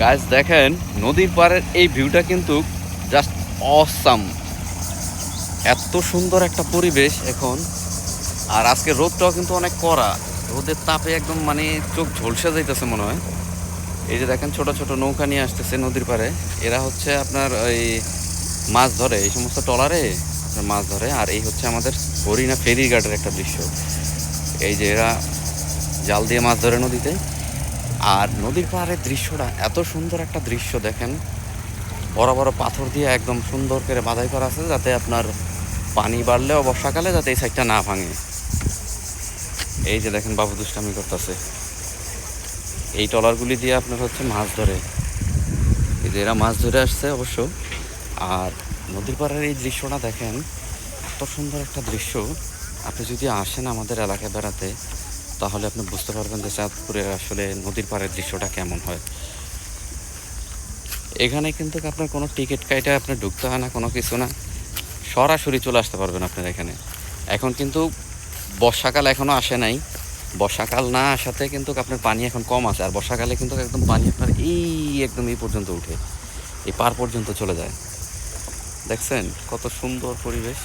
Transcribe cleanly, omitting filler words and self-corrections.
Guys দেখেন নদীর পাড়ের এই ভিউটা কিন্তু জাস্ট অসাম। এত সুন্দর একটা পরিবেশ এখন। আর আজকে রোদটাও কিন্তু অনেক কড়া, রোদের তাপে একদম মানে চোখ ঝলসে যাইতেছে মনে হয়। এই যে দেখেন ছোট ছোট নৌকা নিয়ে আসতেছে নদীর পাড়ে। এরা হচ্ছে আপনার ওই মাছ ধরে, এই সমস্ত ট্রলারে মাছ ধরে। আর এই হচ্ছে আমাদের হরিণা ফেরি ঘাটের একটা দৃশ্য। এই যে এরা জাল দিয়ে মাছ ধরে নদীতে। আর নদীর পাড়ের দৃশ্যটা এত সুন্দর একটা দৃশ্য দেখেন, বড় বড় পাথর দিয়ে একদম সুন্দর করে বাঁধাই করা আছে, যাতে আপনার পানি বাড়লেও বর্ষাকালে যাতে এই সাইডটা না ভাঙে। এই যে দেখেন বাবু দুষ্টামি করতেছে, এই ট্রলারগুলি দিয়ে আপনার হচ্ছে মাছ ধরে। এই যে এরা মাছ ধরে আসছে অবশ্য। আর নদীর পাড়ের এই দৃশ্যটা দেখেন, এত সুন্দর একটা দৃশ্য। আপনি যদি আসেন আমাদের এলাকায় বেড়াতে, তাহলে আপনি বুঝতে পারবেন যে চাঁদপুরের আসলে নদীর পাড়ের দৃশ্যটা কেমন হয়। এখানে কিন্তু আপনার কোনো টিকিট কাইটে আপনি ঢুকতে হয় না, কোনো কিছু না, সরাসরি চলে আসতে পারবেন আপনার এখানে। এখন কিন্তু বর্ষাকাল এখনও আসে নাই, বর্ষাকাল না আসাতে কিন্তু আপনার পানি এখন কম আছে। আর বর্ষাকালে কিন্তু একদম পানি আপনার একদম এই পর্যন্ত উঠে, এই পার পর্যন্ত চলে যায়। দেখছেন কত সুন্দর পরিবেশ।